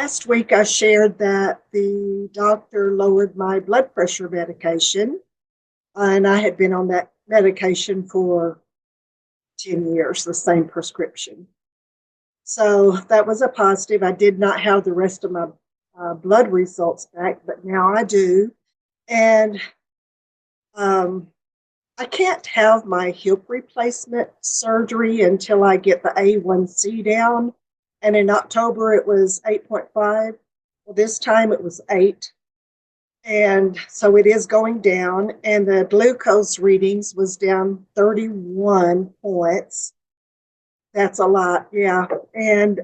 last week I shared that the doctor lowered my blood pressure medication, and I had been on that medication for 10 years, the same prescription. So that was a positive. I did not have the rest of my blood results back, but now I do. And I can't have my hip replacement surgery until I get the A1C down. And in October, it was 8.5. Well, this time it was 8. And so it is going down. And the glucose readings was down 31 points. That's a lot, yeah. And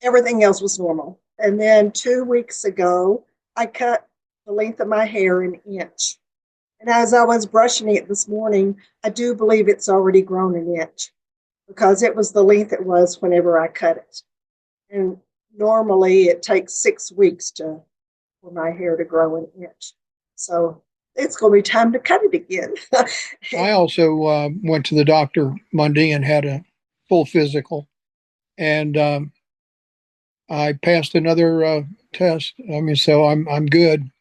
everything else was normal. And then 2 weeks ago, I cut the length of my hair an inch. And as I was brushing it this morning, I do believe it's already grown an inch because it was the length it was whenever I cut it. And normally it takes 6 weeks for my hair to grow an inch. So it's going to be time to cut it again. I also went to the doctor Monday and had a full physical. And I passed another test. I mean, so I'm good.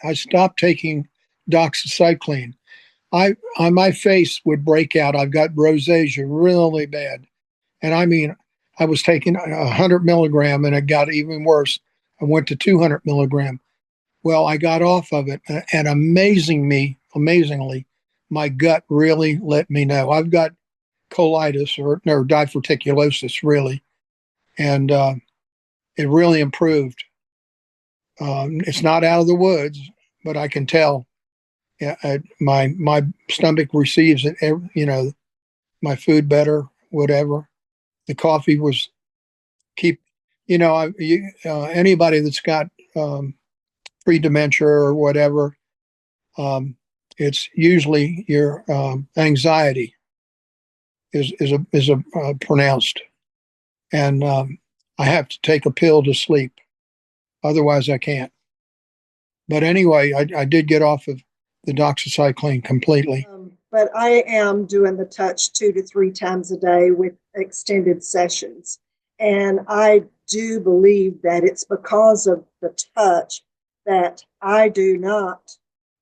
I stopped taking doxycycline. My face would break out. I've got rosacea really bad. And I mean, I was taking 100 milligram and it got even worse. I went to 200 milligram. Well, I got off of it, and amazingly, my gut really let me know. I've got colitis or diverticulosis, really, and it really improved. It's not out of the woods, but I can tell. Yeah, my stomach receives it. My food better, whatever. The coffee was anybody that's got pre-dementia or whatever, it's usually your anxiety is pronounced, and I have to take a pill to sleep, otherwise I can't. But anyway, I did get off of the doxycycline completely. But I am doing the touch 2 to 3 times a day with extended sessions, and I do believe that it's because of the touch that I do not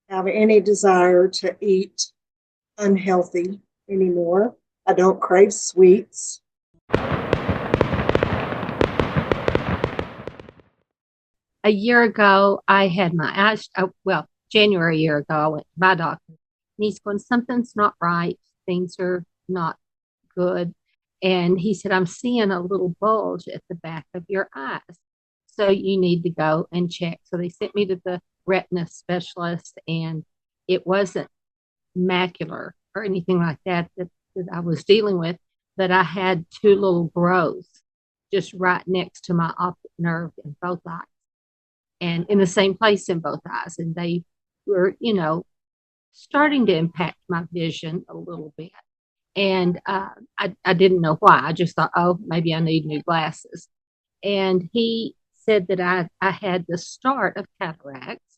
have any desire to eat unhealthy anymore. I don't crave sweets. A year ago, I had my eyes, January a year ago, I went to my doctor, and he's going, something's not right. Things are not good. And he said, I'm seeing a little bulge at the back of your eyes. So you need to go and check. So they sent me to the retina specialist, and it wasn't macular or anything like that I was dealing with, but I had 2 little growths just right next to my optic nerve in both eyes and in the same place in both eyes. And they were, starting to impact my vision a little bit. And I didn't know why. I just thought, oh, maybe I need new glasses. And he said that I had the start of cataracts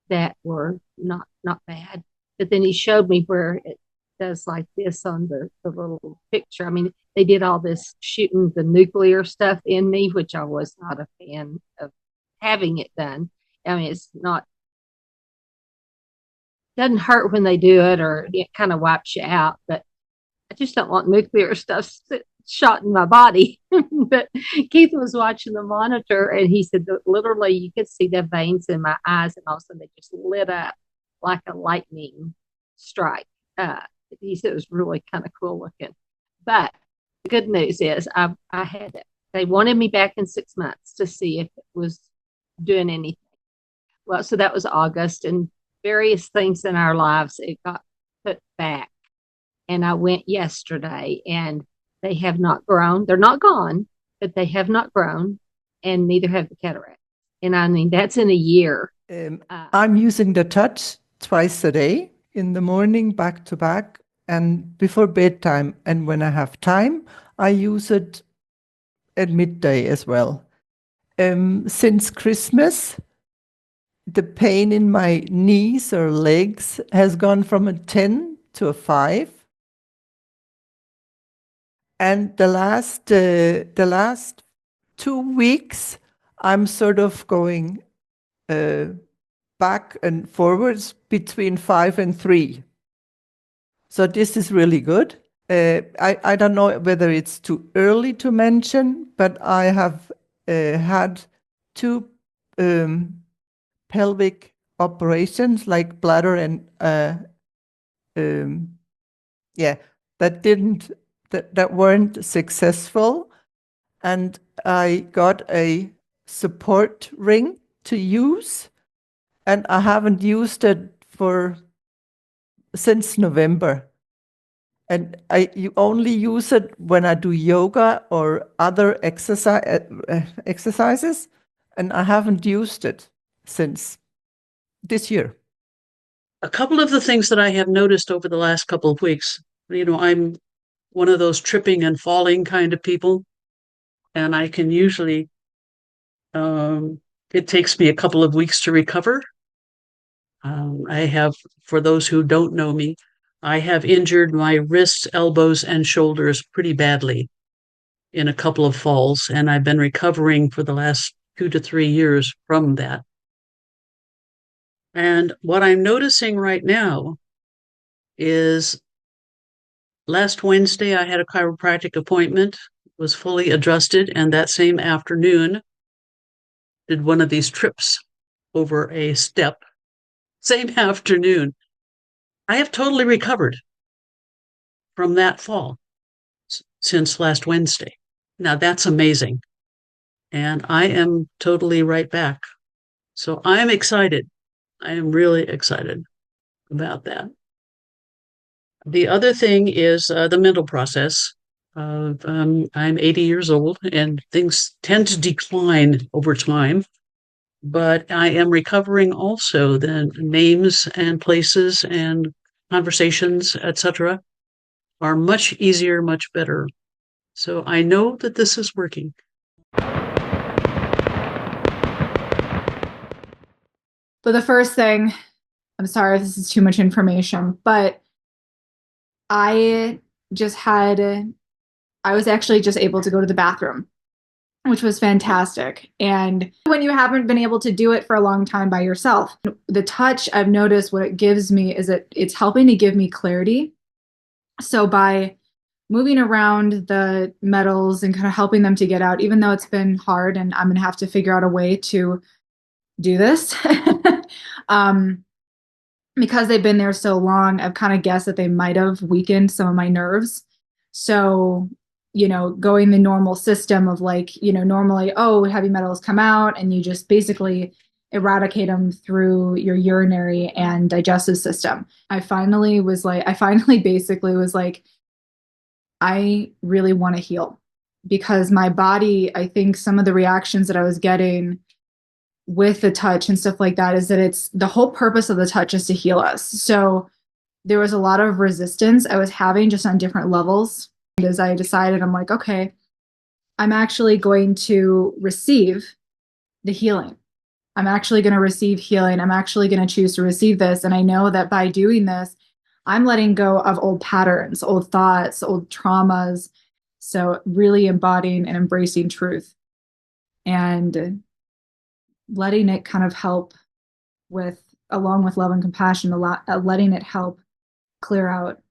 that were not bad. But then he showed me where it does like this on the little picture. I mean, they did all this shooting the nuclear stuff in me, which I was not a fan of having it done. I mean, doesn't hurt when they do it, or it kind of wipes you out, but I just don't want nuclear stuff shot in my body. But Keith was watching the monitor, and he said that literally you could see the veins in my eyes, and all of a sudden they just lit up like a lightning strike. He said it was really kind of cool looking. But the good news is I had it. They wanted me back in 6 months to see if it was doing anything. Well, so that was August, and various things in our lives, it got put back. And I went yesterday, and they have not grown. They're not gone, but they have not grown, and neither have the cataracts. And I mean, that's in a year. I'm using the touch twice a day, in the morning, back to back, and before bedtime. And when I have time, I use it at midday as well. Since Christmas, the pain in my knees or legs has gone from a 10 to a 5. And the last 2 weeks, I'm sort of going back and forwards between 5 and 3. So this is really good. I don't know whether it's too early to mention, but I have had 2 pelvic operations, like bladder and that weren't successful, and I got a support ring to use, and I haven't used it since November. And you only use it when I do yoga or other exercises, and I haven't used it since this year. A couple of the things that I have noticed over the last couple of weeks, I'm one of those tripping and falling kind of people, and I can usually, it takes me a couple of weeks to recover. I have, for those who don't know me, I have injured my wrists, elbows, and shoulders pretty badly in a couple of falls, and I've been recovering for the last 2 to 3 years from that. And what I'm noticing right now is last Wednesday, I had a chiropractic appointment, was fully adjusted, and that same afternoon did one of these trips over a step. Same afternoon. I have totally recovered from that fall since last Wednesday. Now that's amazing. And I am totally right back. So I'm excited. I am really excited about that. The other thing is the mental process. I'm 80 years old and things tend to decline over time, but I am recovering also. The names and places and conversations, etc., are much easier, much better. So I know that this is working. So the first thing, I'm sorry if this is too much information, but I was actually just able to go to the bathroom, which was fantastic. And when you haven't been able to do it for a long time by yourself, the touch, I've noticed what it gives me is that it's helping to give me clarity. So by moving around the metals and kind of helping them to get out, even though it's been hard and I'm going to have to figure out a way to do this, because they've been there so long, I've kind of guessed that they might have weakened some of my nerves. So, going the normal system of normally, heavy metals come out and you just basically eradicate them through your urinary and digestive system. I finally basically was like, I really want to heal, because my body, I think some of the reactions that I was getting with the touch and stuff like that is that it's the whole purpose of the touch is to heal us. So there was a lot of resistance I was having just on different levels. And as I decided, I'm like, okay, I'm actually going to receive the healing. I'm actually going to receive healing. I'm actually going to choose to receive this. And I know that by doing this, I'm letting go of old patterns, old thoughts, old traumas. So really embodying and embracing truth and letting it kind of help along with love and compassion, letting it help clear out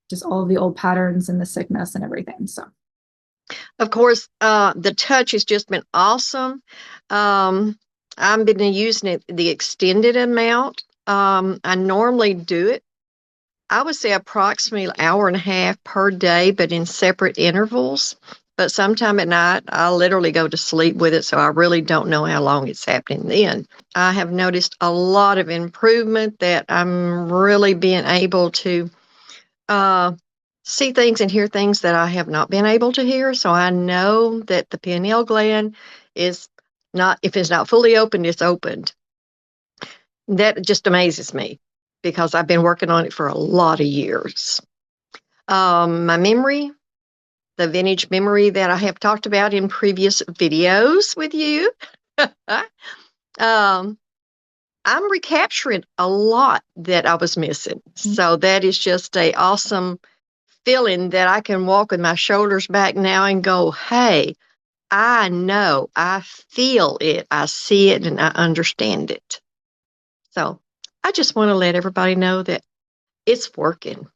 just all of the old patterns and the sickness and everything. So, of course, the touch has just been awesome. I've been using it the extended amount. I normally do it, I would say approximately an hour and a half per day, but in separate intervals. But sometime at night, I literally go to sleep with it, so I really don't know how long it's happening then. I have noticed a lot of improvement, that I'm really being able to see things and hear things that I have not been able to hear. So I know that the pineal gland is not, if it's not fully opened, it's opened. That just amazes me, because I've been working on it for a lot of years. My memory, the vintage memory that I have talked about in previous videos with you. I'm recapturing a lot that I was missing. So that is just a awesome feeling that I can walk with my shoulders back now and go, hey, I know, I feel it, I see it, and I understand it. So I just want to let everybody know that it's working.